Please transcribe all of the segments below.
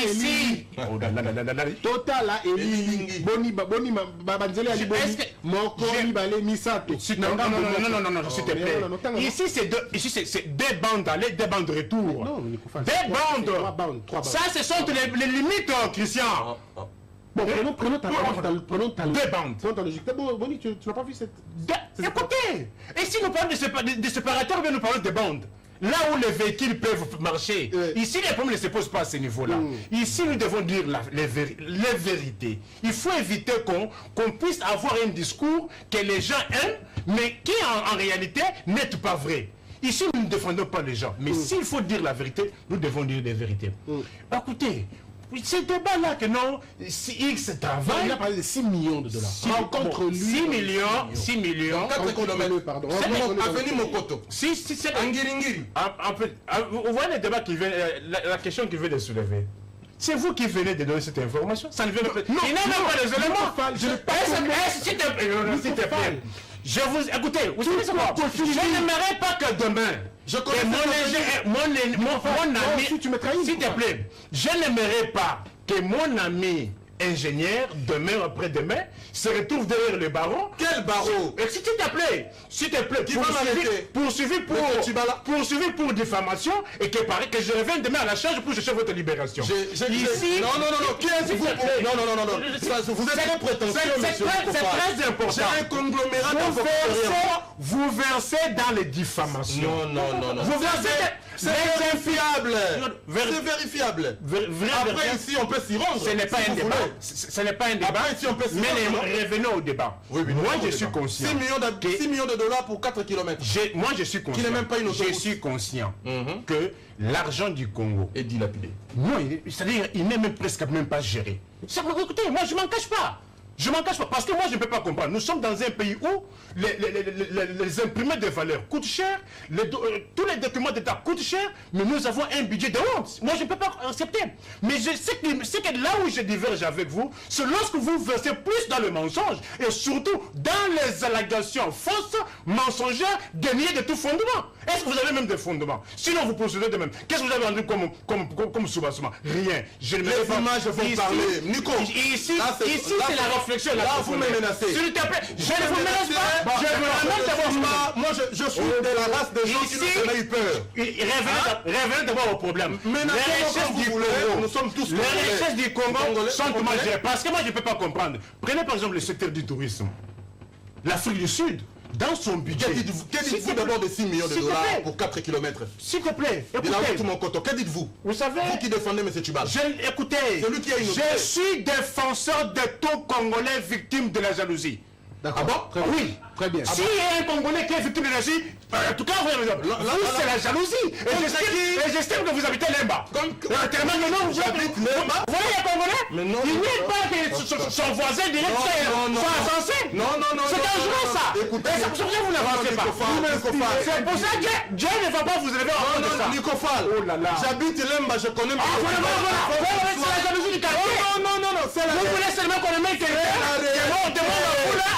ici. Total là Eli Boni Banzele Ali Boni Mokoni Balé Misato. Non, s'il te plaît. Ici c'est deux bandes aller, deux bandes de retour. Deux bandes. Ça ce sont les limites, Christian. Bon, prenons ta deux bandes. Boni, tu n'as pas vu cette... Écoutez, et si nous parlons de séparateurs, nous parlons de bandes. Là où les véhicules peuvent marcher, ici les problèmes ne se posent pas à ce niveau-là. Ici nous devons dire les vérités. Il faut éviter qu'on puisse avoir un discours que les gens aiment, mais qui en réalité n'est pas vrai. Ici nous ne défendons pas les gens, mais s'il faut dire la vérité, nous devons dire des vérités. Écoutez, ce débat-là que non, si X travaille... Il a parlé de 6 millions de dollars. Contre lui... 6 millions... 4 km, pardon. Avenue Mokoto. Si, c'est... Angiringiri. Vous voyez le débat qui vient... La question qu'il veut de soulever. C'est vous qui venez de donner cette information. Ça ne vient pas... Il n'a même pas les éléments. Je ne s'il te plaît. Je vous... Écoutez, vous savez ce quoi? Je n'aimerais pas que demain... Mon ami, s'il te plaît, je n'aimerais pas que mon ami ingénieur, demain ou après-demain, se retrouve derrière le barreau. Quel barreau? S'il te plaît, qui va m'arrêter? Poursuivi pour diffamation et que je revienne demain à la charge pour chercher votre libération. Ici... Non, qui est-ce vous? Non. Vous êtes très prétentieux, monsieur. C'est très important. C'est un conglomérat d'avocats. Vous versez dans les diffamations. Non. Vous versez... C'est vérifiable. C'est vérifiable. Après, ici, on peut s'y rendre. Ce n'est pas un débat. Ce n'est pas un débat. Après, ici, on peut s'y rendre. Mais revenons au débat. Oui, moi, je suis conscient. 6 millions de dollars pour 4 km. Moi, je suis conscient. Qui n'est même pas une autoroute. Je suis conscient que l'argent du Congo est dilapidé. Non, c'est-à-dire, il n'est même presque même pas géré. Écoutez, moi, je ne m'en cache pas. Je m'en cache pas, parce que moi je ne peux pas comprendre. Nous sommes dans un pays où les imprimés de valeur coûtent cher, tous les documents d'État coûtent cher, mais nous avons un budget de honte. Moi je ne peux pas accepter. Mais je sais que là où je diverge avec vous, c'est lorsque vous versez plus dans le mensonge, et surtout dans les allégations fausses, mensongères, déniées de tout fondement. Est-ce que vous avez même des fondements? Sinon vous procédez de même. Qu'est-ce que vous avez rendu comme soubassement? Rien. Je ne les images vont parler. Nico, ici c'est la réflexion. Là, vous me menacez. S'il te plaît, je ne vous menace pas. Je veux même d'abord. Moi, je suis de la race des gens qui n'ont jamais eu peur. Revenez d'abord au problème. Les richesses du Congo, nous sommes tous les richesses du Congo sont mal gérées. Parce que moi, je ne peux pas comprendre. Prenez par exemple le secteur du tourisme. L'Afrique du Sud, dans son budget. Que dites-vous d'abord de 6 millions de dollars pour 4 km? S'il te plaît, écoutez. Que dites-vous? Vous savez, vous qui défendez M. Tchibala. Écoutez, je suis défenseur de tout Congolais victime de la jalousie. Ah bon? Oui. Très bien. S'il y a un Congolais qui est victime de la jalousie, en tout cas, vous, c'est la jalousie. Et j'estime que vous habitez Lemba. Tellement le nom, vous habitez Lemba. Vous voyez les Congolais? Il n'est pas que son voisin direct soit censé. Non. C'est dangereux ça. Écoutez, c'est pour ça que vous n'avancez pas. C'est pour ça que Dieu ne va pas vous élever en non, Nicofal. Oh là là. J'habite Lemba, je connais. Voilà. C'est la jalousie du quartier. Non. Vous voulez seulement qu'on le mette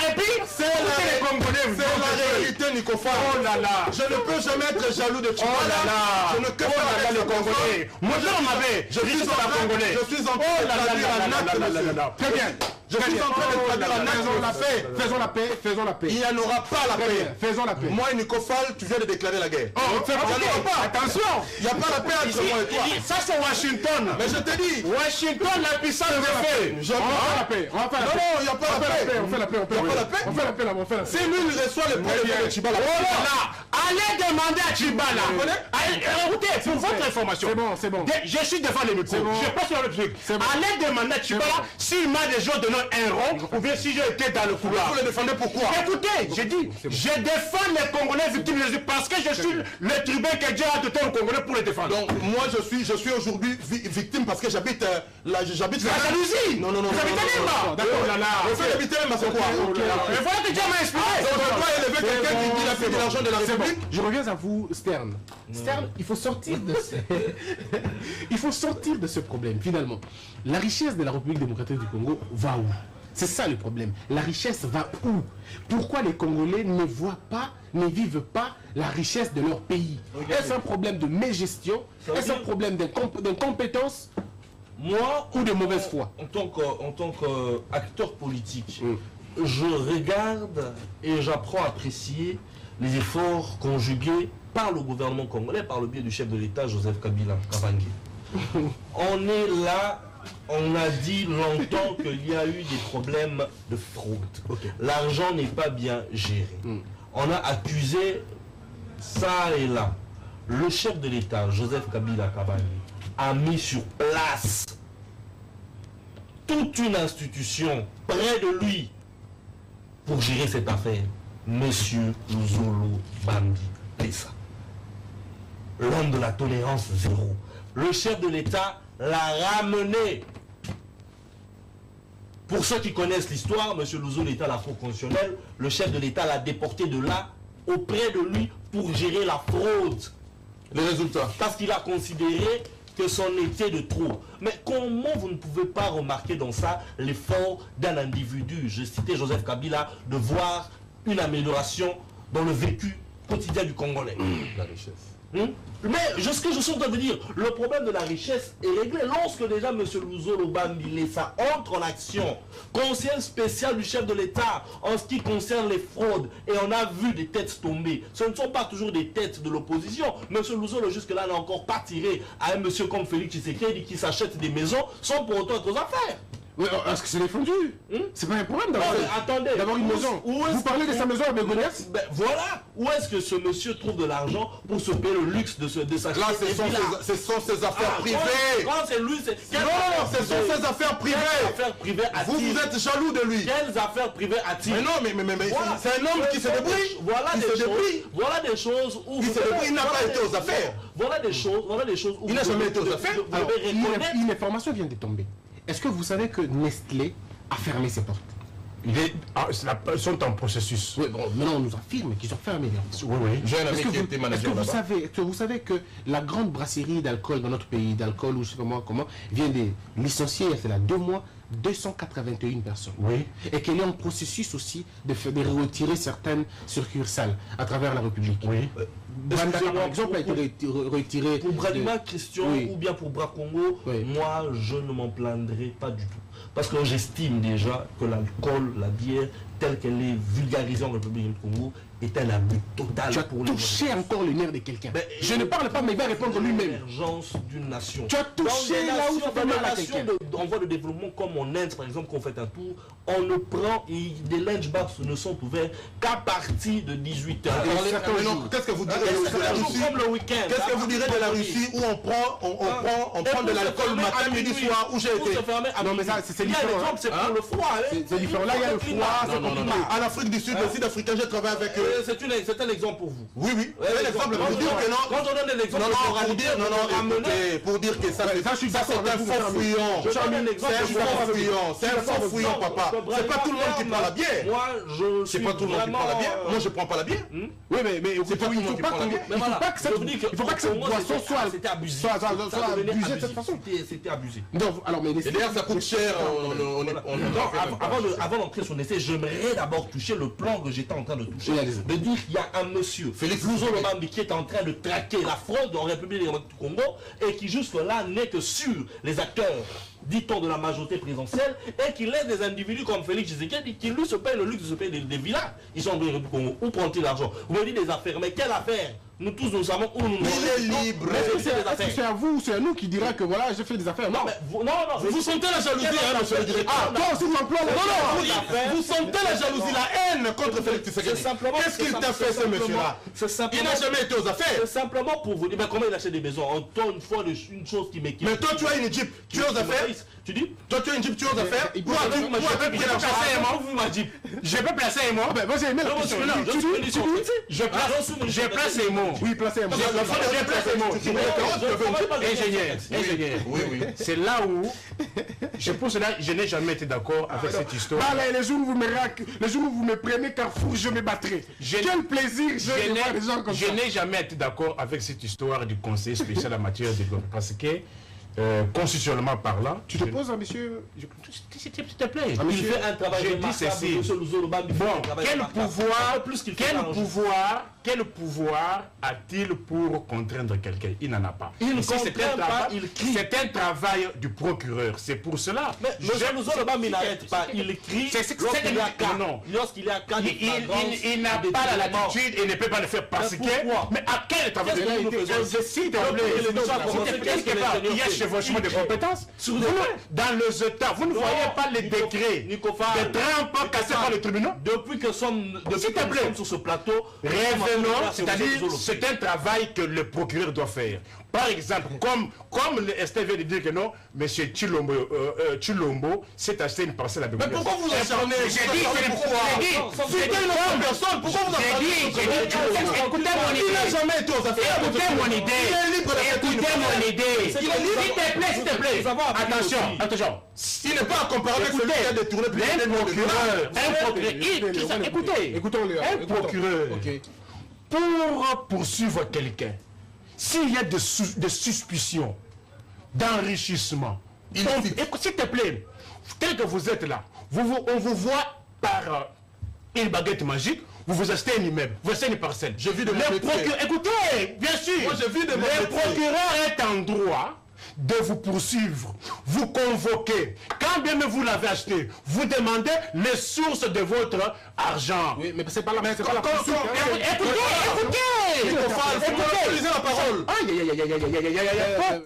et puis c'est la réalité, Nicofal. Oh là là. Je ne peux jamais être jaloux de Tchibala. Oh là là. Je ne peux pas être le Congolais. Moi, je suis en train de traduire un acte. Très bien. Je suis en train de traduire un acte. Faisons la paix. Il n'y en aura pas la paix. Faisons la paix. Moi et Nicofal, tu viens de déclarer la guerre. Il n'y en aura pas. Attention. Il n'y a pas la paix entre moi et toi. Ça, c'est Washington. Mais je te dis. Washington, la puissance de paix. On va faire la paix. Non, il n'y a pas la paix. On fait la paix. Si lui, il reçoit le prélèvement de Tchibala. Oh là là. Allez demander à Tchibala. Écoutez, pour votre information. C'est bon. Je suis devant les micros. Je passe sur le truc. Allez demander à Tchibala s'il m'a déjà donné un rond ou bien si j'ai été dans le couloir. Vous le défendez pourquoi? Écoutez, j'ai dit, je défends les Congolais victimes de Jésus parce que je suis le tribun que Dieu a doté aux Congolais pour les défendre. Donc moi je suis aujourd'hui victime parce que j'habite la jalousie. Non. Vous habitez Lemba. D'accord. Le fait d'habiter Lemba, c'est quoi? Mais voilà que Dieu m'a inspiré. On ne peut pas élever quelqu'un qui a fait de l'argent de la République. Je reviens à vous, Stern. Stern, il faut sortir de ce problème, finalement. La richesse de la République démocratique du Congo va où? C'est ça le problème. La richesse va où? Pourquoi les Congolais ne voient pas, ne vivent pas la richesse de leur pays? Est-ce un problème de mégestion? Est-ce un problème d'incompétence? Moi, ou de mauvaise foi? En tant qu'acteur politique, je regarde et j'apprends à apprécier les efforts conjugués par le gouvernement congolais, par le biais du chef de l'État, Joseph Kabila Kabange. On est là, on a dit longtemps qu'il y a eu des problèmes de fraude. L'argent n'est pas bien géré. On a accusé ça et là. Le chef de l'État, Joseph Kabila Kabange, a mis sur place toute une institution près de lui pour gérer cette affaire. Monsieur Luzolo Bambi Pessa, l'homme de la tolérance zéro. Le chef de l'État l'a ramené. Pour ceux qui connaissent l'histoire, monsieur Luzolo était à la Cour constitutionnelle, le chef de l'État l'a déporté de là auprès de lui pour gérer la fraude. Les résultats. Parce qu'il a considéré que c'en était de trop. Mais comment vous ne pouvez pas remarquer dans ça l'effort d'un individu, je citais Joseph Kabila, de voir une amélioration dans le vécu quotidien du Congolais. La richesse. Mais ce que je suis en train de dire, le problème de la richesse est réglé lorsque déjà M. Luzolo Bambi Pessa entre en action. Conseiller spécial du chef de l'État en ce qui concerne les fraudes. Et on a vu des têtes tomber. Ce ne sont pas toujours des têtes de l'opposition. M. Luzolo jusque-là n'a encore pas tiré à un monsieur comme Félix Tshisekedi qui s'achète des maisons sans pour autant être aux affaires. Oui, est-ce que c'est défendu? C'est pas un problème d'avoir une maison. Vous parlez de sa maison à Bégonès? Voilà. Où est-ce que ce monsieur trouve de l'argent pour se payer le luxe de s'acheter? Là, ce sont ses affaires privées. Quand c'est lui, non, ce sont ses affaires privées. Vous êtes jaloux de lui. Quelles affaires privées a-t-il? Mais non, mais c'est un homme qui se débrouille. Voilà des choses où il n'a pas été aux affaires. Voilà des choses où il n'a jamais été aux affaires. Une information vient de tomber. Est-ce que vous savez que Nestlé a fermé ses portes? Ils sont en processus. Oui, bon, maintenant on nous affirme qu'ils ont fermé leurs portes. Oui. J'ai un ami qui était manager là-bas. Vous savez que la grande brasserie d'alcool dans notre pays, d'alcool ou je sais pas moi comment, vient de licencier, il y a 2 mois, 281 personnes. Oui. Et qu'elle est en processus aussi de retirer certaines succursales à travers la République. Oui. Bandaka, par exemple, a été retiré. Pour Bradima Christian ou bien pour Bracongo, moi je ne m'en plaindrai pas du tout. Parce que j'estime déjà que l'alcool, la bière, telle qu'elle est vulgarisée en République du Congo, est un abus total pour les gens. Tu as touché encore le nerf de quelqu'un. Je ne parle pas, mais il va répondre lui-même. L'émergence d'une nation. Tu as touché là où ça fait mal à quelqu'un. En voie de développement comme en Inde, par exemple, qu'on fait un tour, on ne prend, des lunch box ne sont ouverts qu'à partir de 18h. Qu'est-ce que vous direz de la Russie? Qu'est-ce que vous direz de la Russie où on prend de l'alcool matin, midi, soir, où j'ai été? Non, mais ça, c'est différent. C'est pour le froid. C'est différent. Là, il y a le froid. En Afrique du Sud, les Sud-Africains, j'ai travaillé avec eux. C'est un exemple pour vous. Oui. C'est un exemple pour dire que non. Quand on donne des exemples, pour dire que ça c'est un faux fouillon. C'est un faux fouillon, papa. C'est pas tout le monde qui prend la bière. Moi, je suis pas tout le monde qui prend la bière. Moi, je prends pas la bière. Oui, mais il faut pas que cette boisson soit abusée de cette façon. C'était abusé. Et d'ailleurs, ça coûte cher. Avant d'entrer sur l'essai, j'aimerais d'abord toucher le plan que j'étais en train de toucher. De dire qu'il y a un monsieur, Félix Luzolo Bambi, qui est en train de traquer la fraude en République démocratique du Congo et qui jusque-là n'est que sur les acteurs, dit-on, de la majorité présidentielle et qui laisse des individus comme Félix Tshisekedi qui lui se paye le luxe de se payer des villas. Ils sont en République du Congo. Où prend-il l'argent? Vous me dites des affaires, mais quelle affaire? Nous tous nous savons où nous Il est libre. Est-ce que c'est à vous ou c'est à nous qui dira que voilà, j'ai fait des affaires? Non, vous sentez la jalousie, monsieur le directeur. Toi aussi, tu emploies vous sentez la jalousie, la haine contre Félix Tshisekedi. Qu'est-ce qu'il t'a fait, ce monsieur-là? Il n'a jamais été aux affaires. C'est simplement pour vous dire, mais comment il achète des maisons? Encore une fois, une chose qui m'équipe. Mais toi, tu as une Jeep, tu es aux affaires? Tu dis? Toi, tu as une Jeep, tu es aux affaires? Je peux placer un mot. Moi, j'ai aimé la question. Je place un mot. Oui, placez un mot. Ingénieur. Oui. C'est là où, pour cela, je n'ai jamais été d'accord avec cette histoire. Les jours où vous me prenez Carrefour, je me battrai. Quel plaisir de voir des gens comme ça. Je n'ai jamais été d'accord avec cette histoire du conseil spécial en matière de développement. Parce que, constitutionnellement parlant... Tu te poses, monsieur... S'il te plaît. Il fait un travail remarquable, monsieur Luzolo Bambi. Bon, quel pouvoir quel pouvoir a-t-il pour contraindre quelqu'un? Il n'en a pas. Il ne Ici, c'est contraint un pas, travail- il crie. C'est un travail du procureur. C'est pour cela. Mais M. Louzoloba, il n'arrête pas. Il crie lorsqu'il y a cas. Lorsqu'il y a cas de flagrance, Il n'a de pas la détournement. latitude et ne peut pas le faire parce Mais que... pourquoi? Mais à quel travail? Qu'est-ce que nous faisons? S'il te Donc, plaît, les gens s'il te commencent- plaît, qu'est-ce que les il y a seniors chevauchement de font? compétences. Sur Vous, le- dans les États, vous ne voyez pas les décrets Nicofal. de Trump cassés par les tribunaux? Depuis que nous sommes sur ce plateau, Revenons, c'est-à-dire c'est un travail que le procureur doit faire. Par exemple, comme le ST vient de dire que non, M. Chilombo s'est acheté une parcelle à Bégounias. Mais pourquoi vous acharnez? J'ai dit, c'est pourquoi. C'était une autre personne. Pourquoi vous acharnez? Écoutez mon Il n'a idée. jamais été aux affaires. Écoutez mon idée. Il est libre d'accepter une Écoutez mon parole. idée. S'il te plaît. Attention, attention. Il n'est pas à comparer avec celui qui a détourné plus de 1 million de dollars. Écoutez, Écoutons-le. Un procureur, pour poursuivre quelqu'un, s'il y a des suspicions d'enrichissement, s'il te plaît, tel que vous êtes là, on vous voit par une baguette magique, vous vous achetez un immeuble, vous achetez une parcelle. Je vis de mon métier. Écoutez, bien sûr, Moi, je vis de mon le métier. procureur est en droit de vous poursuivre, vous convoquer. Quand bien même vous l'avez acheté, vous demandez les sources de votre argent. Oui, mais c'est pas la poursuite. Écoutez, Il faut utiliser la parole. Aïe, aïe, aïe, aïe, aïe, aïe, aïe, aïe, aïe.